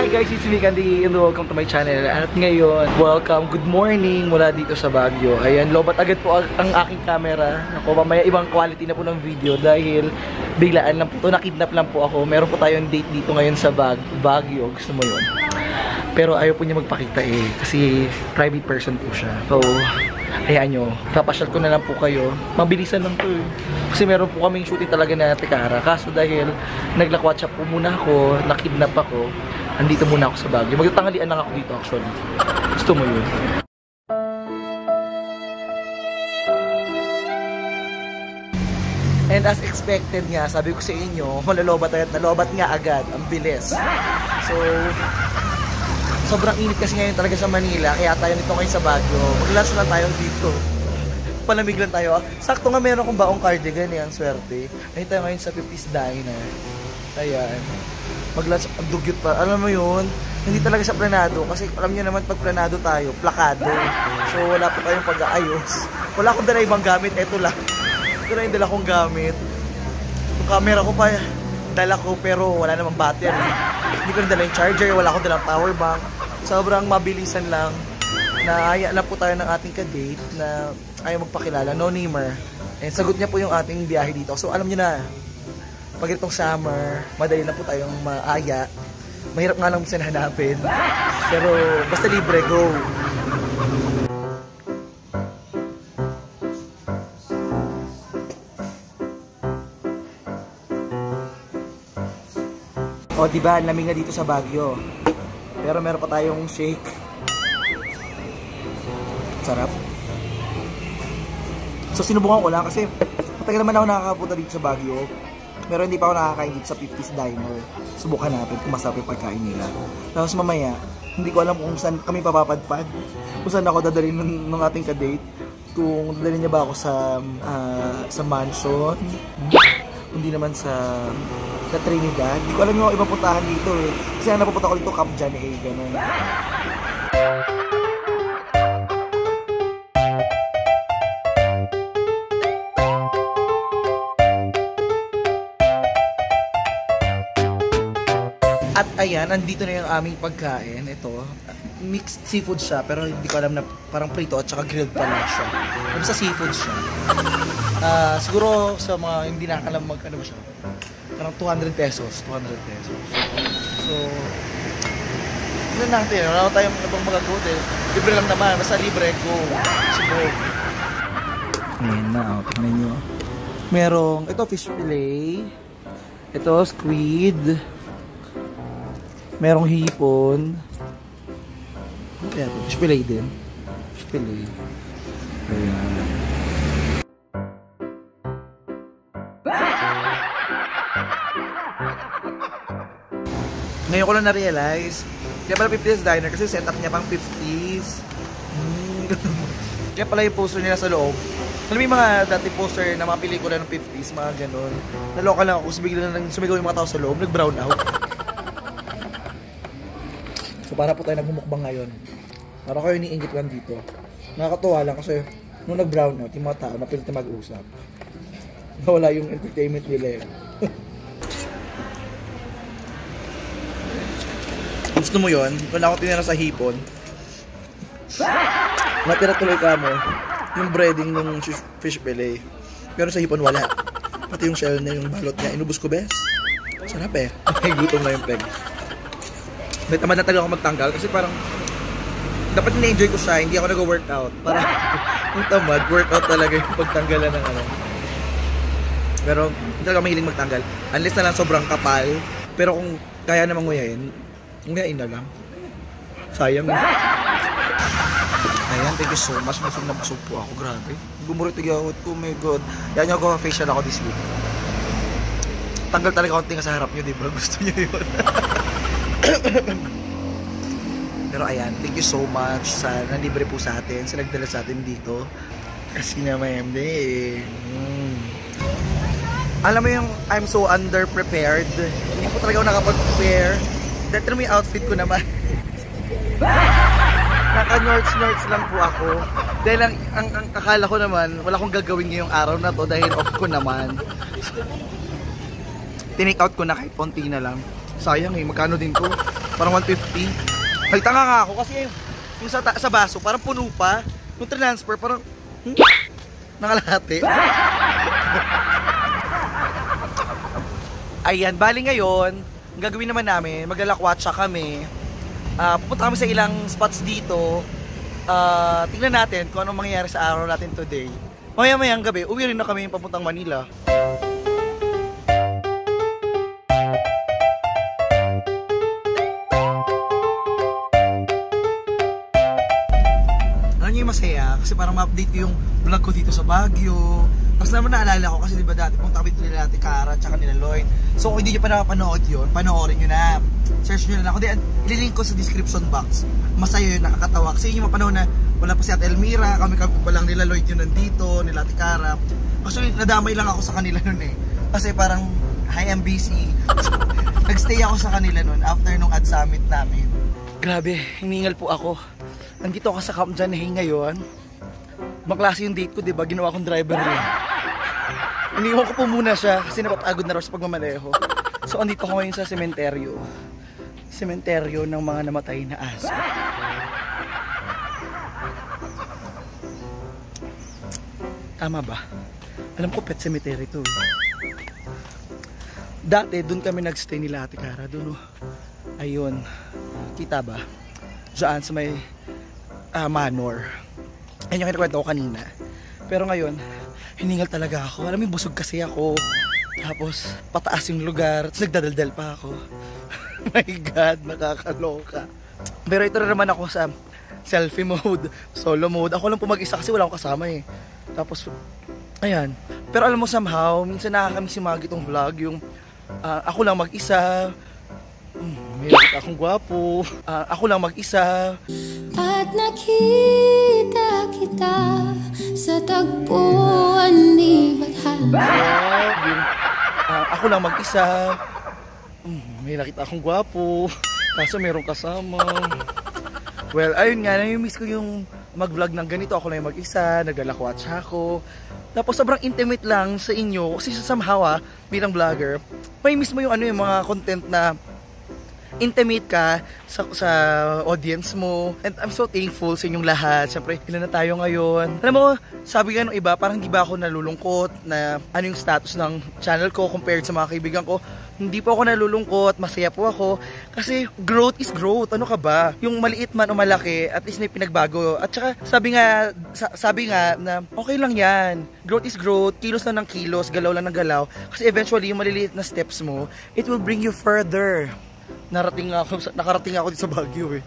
Hi guys, it's me Candy and welcome to my channel. At ngayon, welcome, good morning mula dito sa Baguio. Ayan, lobat agad po ang aking camera. Ako, mamaya ibang quality na po ng video dahil biglaan lang po ito, nakidnap lang po ako. Meron po tayong date dito ngayon sa Baguio, gusto mo yun? Pero ayaw po niya magpakita eh, kasi private person po siya. So, ayan nyo, papasyal ko na lang po kayo. Mabilisan lang po eh. Kasi meron po kaming shooting talaga na Tekara. Kaso dahil naglakwatsa po muna ako, nakidnap ako, andito muna ako sa Baguio. Magtanghalian lang ako dito actually. Gusto mo yun? And as expected nga, sabi ko sa inyo, malalobat agad, nalobat nga agad, ang bilis. So, sobrang init kasi ngayon talaga sa Manila, kaya tayo nito ngayon sa Baguio. Mag-lunch lang tayo dito. Palamig lang tayo. Sakto nga meron akong baong cardigan eh, ang swerte. Ayun tayo ngayon sa 50's Diner. Ayan. Mag-lunch, ang dugyot pa. Alam mo yun, hindi talaga sa planado. Kasi alam nyo naman, pag planado tayo, plakado. So wala pa tayong pag-aayos. Wala akong dala ibang gamit, eto lang. Ito na yung dala kong gamit. Yung camera ko pa, dala ko pero wala namang battery. Hindi ko na dala yung charger, wala akong dalang power bank. Sobrang mabilisan lang. Naaya lang po tayo ng ating ka-date na ayaw magpakilala, no namer. And sagot niya po yung ating biyahe dito. So alam niyo na, pag itong summer, madali na po tayong maaya. Mahirap nga lang minsan hanapin. Pero basta libre, go! O diba, lamig na dito sa Baguio. Pero meron pa tayong shake. Sarap. So sinubukan ko lang kasi matagal naman ako nakakapunta dito sa Baguio. Pero hindi pa ako nakakain dito sa 50's Diner. Subukan natin kung masarap yung pagkain nila. Tapos mamaya, hindi ko alam kung saan kami papapadpad. Kung saan ako dadalhin ng ating ka-date. Kung dadalhin niya ba ako sa mansion. Hindi naman sa Trinidad. Hindi ko alam yung ibang puntahan dito eh. Kasi ang napupunta ko dito, Camp John eh. Ganun. At ayan, nandito na yung aming pagkain. Ito, mixed seafood siya, pero hindi ko alam na parang prito at saka grilled pala siya. Pero sa seafood siya. Siguro sa mga hindi nakakalam ano ba siya? Parang 200 pesos. 200 pesos. So, yun natin. Wala tayong nabang magagot eh. Libre lang naman. Basta libre, go. Siguro. Ayan na, tingnan nyo. Merong, ito fish fillet. Ito squid. Merong hipon. Ayan, fish fillet din. Fish fillet. Ayan. Ngayon ko lang na-realize, kaya pala 50's Diner kasi setup niya pang 50's. Kaya pala yung poster nila sa loob. Alam mo yung mga dati poster na mga pelikula ng 50's, mga ganun. Naloka lang ako kasi bigla na sumigaw yung mga tao sa loob, nag-brown out. So para po tayo nagmumukbang ngayon. Para kayo iniingit lang dito. Nakakatuwa lang kasi nung nag-brown out, yung mga tao napilit na mag-usap. Nawala yung entertainment nila eh. Gusto mo yun? Kung ako tinira sa hipon, natira tuloy ka mo yung breading ng fish fillet. Pero sa hipon wala. Pati yung shell niya, yung balot niya, inubos ko bes. Sarap eh. May gutom na yung peg. May tamad na talaga ako magtanggal kasi parang dapat na-enjoy ko siya, hindi ako nag-workout. Parang yung tamad, workout talaga yung pagtanggalan ng ano. Pero hindi talaga mahiling magtanggal. Unless na lang sobrang kapal. Pero kung kaya namang nguyain, ngayon na lang. Sayang. Ayan, thank you so much. Masog na masog po ako. Grabe. Gumurit ako. Oh my God. Yan yung ako, facial ako this week. Tanggal talaga konti sa harap nyo, diba? Gusto nyo yun. Pero ayan, thank you so much sa nalibre po sa atin. Sa nagdala sa atin dito. Kasi naman, alam mo yung I'm so underprepared. Hindi po talaga ako nakapag-prepare. Dahil mo yung outfit ko naman. Naka-norts lang po ako. Dahil ang akala ko naman, wala akong gagawin ngayong araw na to dahil off ko naman. Tinake out ko na kahit konti na lang. Sayang eh, magkano din to? Parang 150. Nagtanga nga ako kasi yung sa baso, parang puno pa. Yung transfer, parang nakalahati. Ayan, bali ngayon, ang gagawin naman namin, maglalakwatsa kami. Pupunta kami sa ilang spots dito. Tingnan natin kung anong mangyayari sa araw natin today. Maya-mayang gabi, uwi rin na kami papuntang Manila. Masaya kasi para ma-update yung vlog ko dito sa Baguio. Tapos naman naalala ko kasi diba dati punta kami nila Ate Cara tsaka nila Lloyd. So kung hindi nyo pa napapanood yun, panoorin nyo na. Search nyo na lang. Kundi ililink ko sa description box. Masaya yun, nakakatawa. Kasi yung mapanood na wala pa si Ate Elmira, kami pa lang nila Lloyd yun nandito, nila Ate Cara. Actually nadamay lang ako sa kanila nun eh. Kasi parang hi, I'm busy. Nagstay ako sa kanila nun after nung ad summit namin. Grabe, hiningal po ako. Nandito ako sa Camp Janhay ngayon. Maklase yung date ko, diba? Ginawa kong driver niya. Iniwan ko po muna siya kasi napapagod na raw sa pagmamaneho. So, andito ako ngayon sa sementeryo. Sementeryo ng mga namatay na aso. Tama ba? Alam ko pet cemetery to. Dati, dun kami nagstay nila Ate Cara. Dun, ayun. Kita ba? Diyan sa may manor. Ayun yung kinakwento ko kanina. Pero ngayon, hiningal talaga ako. Alam mo, busog kasi ako. Tapos, pataas yung lugar. Tapos nagdadaldal pa ako. My God, nakakaloka. Pero ito na naman ako sa selfie mode, solo mode. Ako lang po mag-isa kasi wala akong kasama eh. Tapos, ayan. Pero alam mo somehow, minsan nakakamiss yung mga gitong vlog. Yung ako lang mag-isa. May akong gwapo. Ako lang mag-isa. At nakita kita sa tagpuan ni Bathala. Ako lang mag-isa. May nakita akong gwapo. Kaso merong kasama. Well, ayun nga, nami-miss ko yung mag-vlog ng ganito. Ako lang yung mag-isa, naglalakwatsa ako. Tapos sobrang intimate lang sa inyo. Kasi somehow bilang vlogger, may miss mo yung yung mga content na intimate ka sa audience mo. And I'm so thankful sa inyong lahat. Siyempre, ilan na tayo ngayon. Alam mo, sabi nga nung iba, parang di ba ako nalulungkot na ano yung status ng channel ko compared sa mga kaibigan ko. Hindi po ako nalulungkot, masaya po ako. Kasi growth is growth. Ano ka ba? Yung maliit man o malaki, at least may pinagbago. At saka, sabi nga na okay lang yan. Growth is growth, kilos lang ng kilos, galaw lang ng galaw. Kasi eventually, yung maliliit na steps mo, it will bring you further. Nakarating ako dito sa Baguio eh.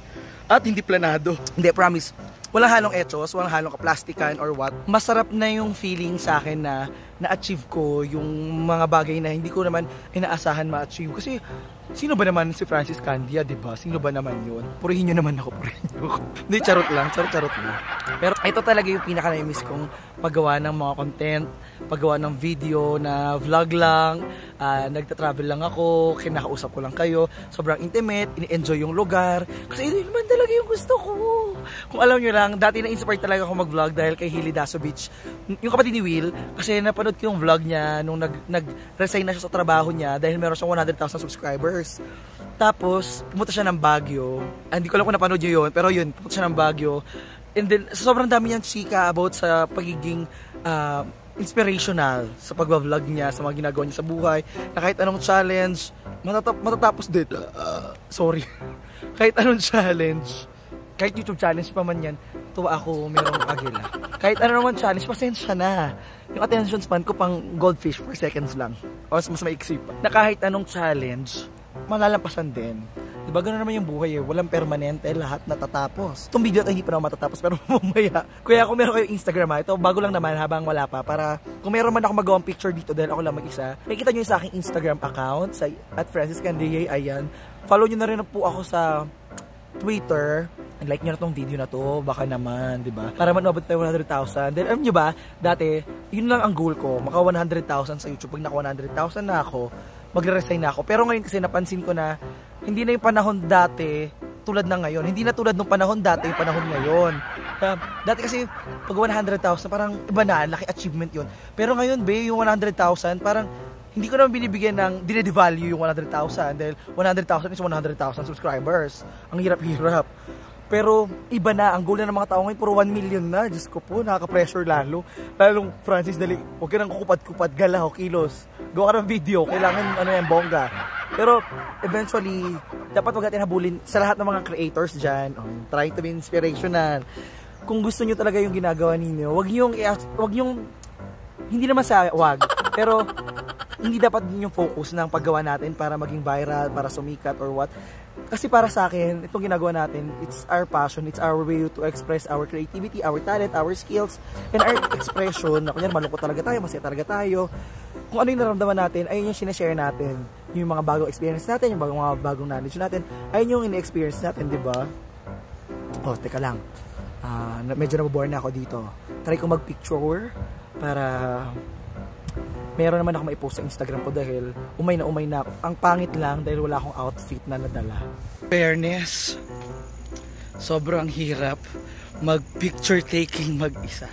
At hindi planado. Hindi, promise. Walang halong etos, walang halong kaplastikan or what. Masarap na yung feeling sa akin na na-achieve ko yung mga bagay na hindi ko naman inaasahan ma-achieve. Kasi sino ba naman si Francis Candia, diba? Sino ba naman yun? Purihin nyo naman ako, purihin nyo ako. Hindi, charot lang. Pero ito talaga yung pinaka-na-miss kong paggawa ng mga content, paggawa ng video na vlog lang, nagta-travel lang ako, kinakausap ko lang kayo, sobrang intimate, ini-enjoy yung lugar, kasi ito naman talaga yung gusto ko. Kung alam nyo lang, dati na-inspire talaga ako mag-vlog dahil kay Hilly Daso Beach, yung kapatid ni Will, kasi napanood ko yung vlog niya nung nag-resign na siya sa trabaho niya dahil meron siyang 100,000 subscribers. Tapos, pumunta siya ng Baguio. Hindi ko alam kung napanood nyo yun, pero yun, pumunta siya ng Baguio. And then, sobrang dami niyang chika about sa pagiging inspirational sa pag-vlog niya, sa mga ginagawa niya sa buhay, na kahit anong challenge, matatapos din. Sorry. Kahit anong challenge, kahit YouTube challenge pa man yan, tuwa ako, merong agila. Kahit ano naman challenge, pasensya na. Yung attention span ko pang goldfish for seconds lang. O mas maiksi pa. Na kahit anong challenge, malalampasan din. Diba gano'n naman yung buhay eh. Walang permanente, lahat natatapos. Itong video hindi pa naman matatapos pero mamaya. Kaya kung meron kayo Instagram ito bago lang naman habang wala pa. Para kung meron man ako magawang picture dito dahil ako lang mag-isa. Nakikita nyo yung sa aking Instagram account sa @franciscandia. Ayan. Follow nyo na rin po ako sa Twitter. Like nyo na tong video na to. Baka naman, diba? Para manobot tayo 100,000. Then alam nyo ba, dati, yun lang ang goal ko. Maka 100,000 sa YouTube. Pag naka 100,000 na ako, magre-resign na ako. Pero ngayon kasi napansin ko na hindi na yung panahon dati tulad na ngayon. Hindi na tulad nung panahon dati yung panahon ngayon. Dati kasi pag 100,000 parang iba na, laki achievement yun. Pero ngayon, be, yung 100,000 parang hindi ko naman binibigyan ng dine-devalue yung 100,000 dahil 100,000 is 100,000 subscribers. Ang hirap-hirap. Pero iba na, ang goal na ng mga tao ngayon, puro 1 million na. Diyos ko po, nakaka-pressure lalo. Lalong Francis, dali, huwag ka nang kukupad-kupad, galaw, kilos. Gawa ka ng video, kailangan ano yan, bongga. Pero eventually, dapat huwag natin habulin sa lahat ng mga creators dyan. Trying to be inspirational. Kung gusto nyo talaga yung ginagawa ninyo, huwag nyong, hindi naman sa wag, pero hindi dapat din yung focus ng paggawa natin para maging viral, para sumikat or what. Kasi para sa akin, itong ginagawa natin, it's our passion, it's our way to express our creativity, our talent, our skills, and our expression. Na kunyari, malungkot talaga tayo, masaya talaga tayo. Kung ano yung naramdaman natin, ayun yung sinashare natin. Yung mga bagong experience natin, yung mga bagong knowledge natin, ayun yung in-experience natin, di ba? Oh, teka lang. Medyo nabobore na ako dito. Try ko mag-picture para meron naman ako maipost sa Instagram ko dahil umay na ako. Ang pangit lang dahil wala akong outfit na nadala. Fairness, sobrang hirap mag-picture taking mag-isa.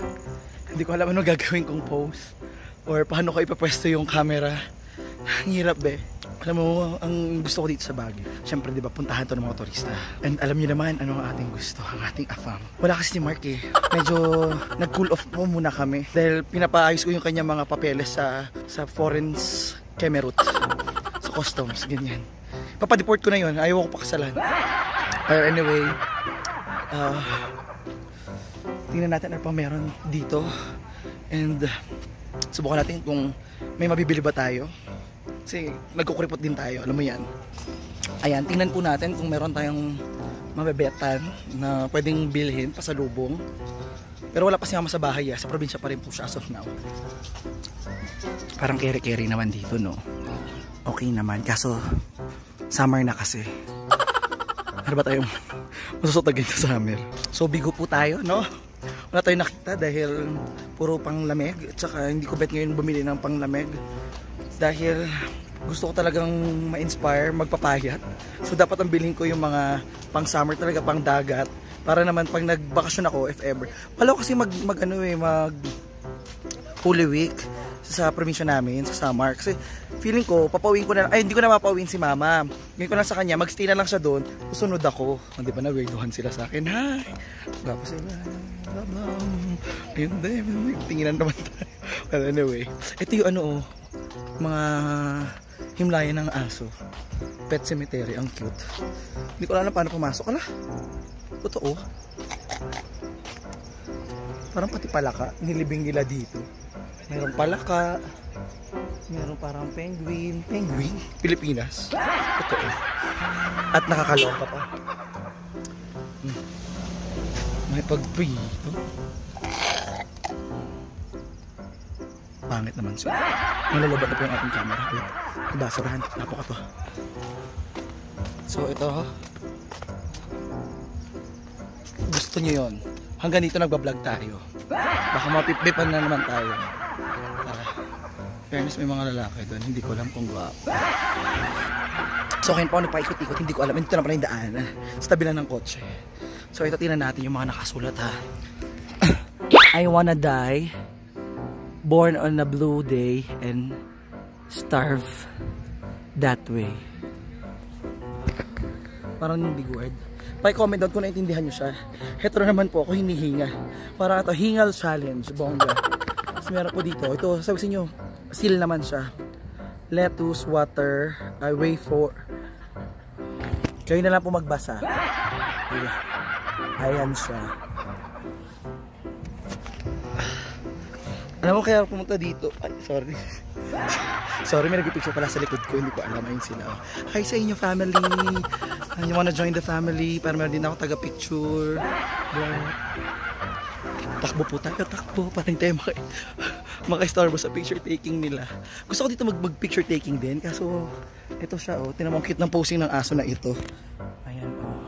Hindi ko alam ano gagawin kong pose or paano ko ipapwesto yung camera. Ang hirap be. Alam mo, ang gusto ko dito sa Baguio, syempre diba, puntahan to ng mga turista. And alam niyo naman ano ang ating gusto, ang ating afam. Wala kasi ni Mark eh. Medyo nag-cool off mo muna kami dahil pinapaayos ko yung kanyang mga papeles sa foreign kemerut, sa customs, ganyan. Papadeport ko na yun, ayaw ko pakasalan. Anyway, tingnan natin ano pa meron dito. And subukan natin kung may mabibili ba tayo. Kasi nagkukuripot din tayo, alam mo yan. Ayan, tingnan po natin kung meron tayong mabebetan na pwedeng bilhin pasalubong. Pero wala pa si mama sa bahay, sa probinsya pa rin po siya as of now. Parang keri-keri naman dito, no? Okay naman, kaso summer na kasi. Ano ba tayong masusot again sa summer? So bigo po tayo, no? Wala tayong nakita dahil puro panglamig. At saka hindi ko bet ngayon bumili ng panglamig dahil gusto ko talagang ma-inspire, magpapayat. So dapat ang bilhin ko yung mga pang summer talaga, pang dagat, para naman pag nagbakasyon ako if ever. Wala ko kasi mag Holy Week sa probinsya namin sa Samar kasi feeling ko papawin ko na, ay hindi ko na mapawin si mama. Ngayon ko lang sa kanya, magstay na lang siya doon, susunod ako. Hindi ba na weirduhan sila sa akin? Hi! Gapa sila. Ayun din, tinginan naman tayo. Well, anyway, ito yung ano mga himlayan ng aso. Pet cemetery, ang cute. Hindi ko alam na paano pumasok. Ala, totoo. Parang pati palaka, nilibing nila dito. Mayroong palaka, mayroong parang penguin. Penguin? Pilipinas. Totoo. At nakakaloka pa. May pagprito. Pangit naman siya. Malalabat na po yung ating camera. Wait, ibasurahan. Napaka to. So ito, gusto nyo yun. Hanggang dito nagbablog tayo. Baka mapipbipan na naman tayo. Fairness, may mga lalaki doon. Hindi ko alam kung guwapo. So kayo pa ako nagpaikot-ikot. Hindi ko alam. Ito na pala yung daan. Sa tabi lang ng kotse. So ito, tingnan natin yung mga nakasulat ha. I wanna die, born on a blue day, and starve that way. Parang yung big word. Pa-comment down kung naintindihan nyo siya. Hetero naman po ako hinihinga. Parang ito, hingal challenge, bongga. Tapos meron po dito, ito, sabi sa inyo, seal naman siya. Lettuce, water, way for. Kayo na lang po magbasa. Ayan siya. Alam mo kaya pumunta dito. Ay, sorry. Sorry, may nag-picture pala sa likod ko. Hindi ko alam, ayun sila. Hi sa inyo family. You wanna join the family? Para meron din ako taga-picture. Takbo po tayo, takbo. Para hindi tayo maka-istorbo sa picture taking nila. Gusto ko dito mag-picture taking din. Kaso, ito siya oh. Tinan mo ang cute ng posing ng aso na ito. Ayan oh.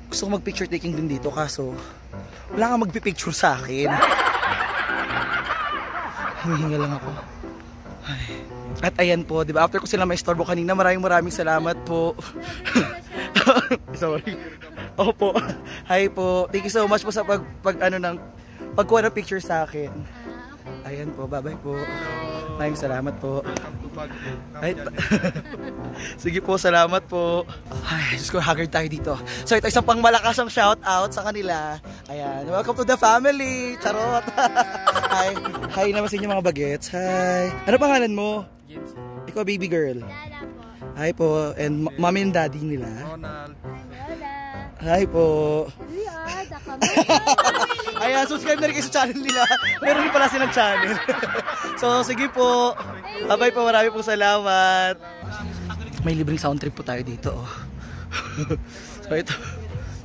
Gusto ko mag-picture taking din dito. Kaso, wala kang magpipicture sa akin. Hinihinga lang ako. Ay. At ayan po, di ba? After ko sila ma-istorbo kanina, maraming salamat po. Sorry. Opo. Hi po. Thank you so much po sa pag ano ng pagkuha ng picture sa akin. Okay. Ayan po, bye-bye po. Maraming salamat po. Ay, sige po, salamat po. Ay, Diyos ko, haggard tayo dito. So, ito isang pang malakasang shoutout sa kanila. Ayan, welcome to the family. Charot. Hi. Hi naman sa inyo mga bagets. Hi. Ano pangalan mo? Ikaw, baby girl. Dada po. Hi po. And mommy and daddy nila. Lola. Hi po. Riyada ka Ayan, subscribe na rin kayo sa channel nila. Meron rin pala silang channel. So, sige po. Bye-bye po. Marami pong salamat. May libreng sound trip po tayo dito. Oh. So, ito.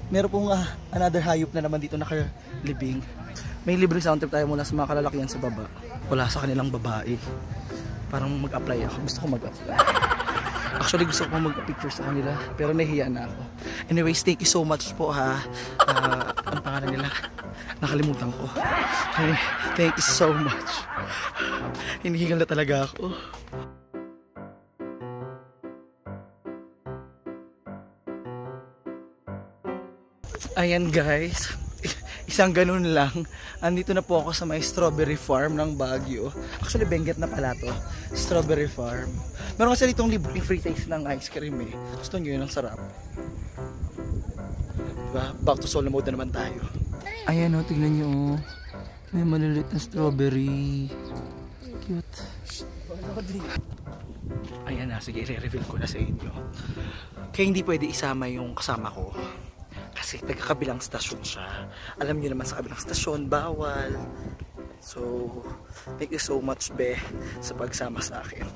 Meron pong another hayop na naman dito nakalibing. May libreng sound trip tayo mula sa mga kalalakihan sa baba. Wala sa kanilang babae. Parang mag-apply ako. Gusto ko mag-apply. Actually, gusto ko mag-picture sa kanila. Pero nahihiya na ako. Anyways, thank you so much po ha. Ang pangalan nila. Nakalimutan ko. Okay, thank you so much. Hinihingal na talaga ako. Ayan guys. Isang ganun lang. Andito na po ako sa may strawberry farm ng Baguio. Actually, Benguet na pala to. Strawberry farm. Meron kasi ditong libreng free taste ng ice cream eh. Gusto nyo yun, ang sarap. Diba? Back to solo mode na naman tayo. Ayan o, tignan nyo o. May maliliit na strawberry. Cute. Ayan na, sige, i-reveal ko na sa inyo. Kaya hindi pwede isama yung kasama ko. Kasi nagkakabilang stasyon siya. Alam niyo naman sa kabilang stasyon, bawal. So, thank you so much, Be, sa pagsama sa akin.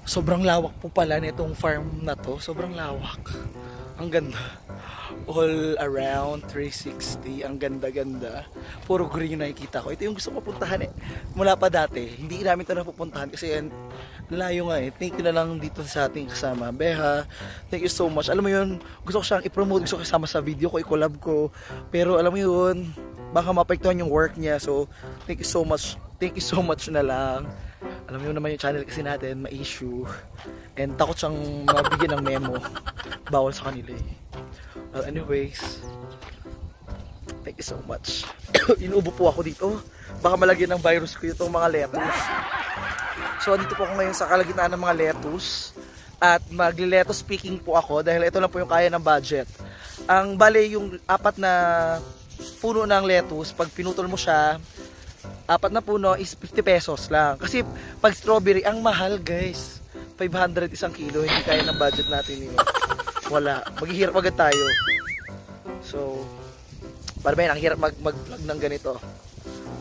Sobrang lawak po pala nitong farm na to. Sobrang lawak. Ang ganda. All around 360. Ang ganda-ganda. Puro green yung nakikita ko. Ito yung gusto ko puntahan eh. Mula pa dati. Hindi namin ito napupuntahan kasi yan, layo nga eh. Thank you na lang dito sa ating kasama. Beha, thank you so much. Alam mo yun, gusto ko siyang i-promote. Gusto ko kasama sa video ko, i-collab ko. Pero alam mo yun, baka maapektuhan yung work niya. So, thank you so much. Thank you so much na lang. Alam mo naman yung channel kasi natin, ma-issue. And takot siyang mabigyan ng memo. Bawal sa kanila eh. Well, anyways, thank you so much. Inuubo po ako dito. Baka malagyan ng virus ko itong mga lettuce. So, dito po ako ngayon sa kalagitnaan ng mga lettuce. At magle-lettuce picking po ako dahil ito lang po yung kaya ng budget. Ang bale yung 4 na puno ng lettuce, pag pinutol mo siya, 4 na puno is 50 pesos lang. Kasi pag strawberry, ang mahal guys. 500 isang kilo, hindi kaya ng budget natin yun. Wala. Maghihirap agad tayo. So, para ba yan, ang hirap mag-vlog ng ganito.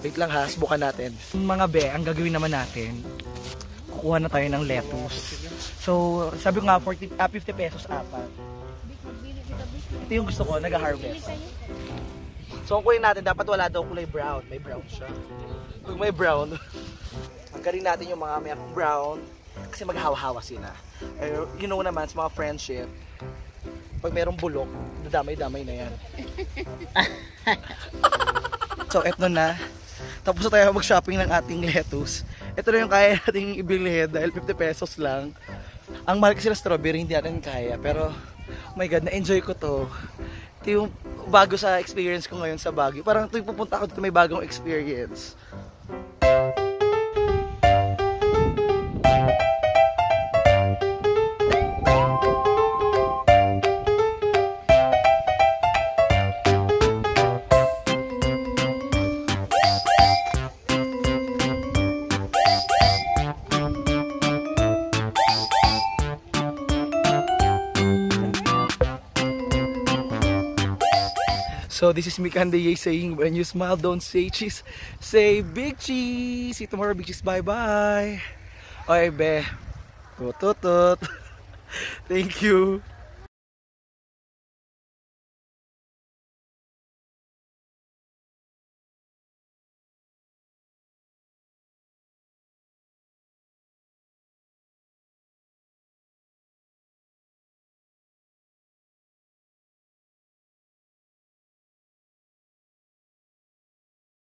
Wait lang ha, subukan natin. Mga be, ang gagawin naman natin, kukuha na tayo ng lettuce. So, sabi ko nga, 50 pesos 4. Ito yung gusto ko, nag-harvest. So, ang kunin natin, dapat wala daw kulay brown. May brown siya. Pag may brown, ang galing natin yung mga may brown, kasi maghawa-hawa sila. You know naman, sa mga friendship, pag mayroong bulok, damay-damay na yan. So, eto na. Tapos na tayo mag-shopping ng ating lettuce. Ito na yung kaya nating ibilhin dahil 50 pesos lang. Ang mahal kasi ng strawberry, hindi natin kaya. Pero, oh my God, na-enjoy ko to. Ito yung bago sa experience ko ngayon sa Baguio. Parang tuwing pupunta ako dito may bagong experience. So this is Mikandeye saying, when you smile, don't say cheese. Say big cheese. See you tomorrow, big cheese. Bye-bye. Okay, be. Tututut. Thank you.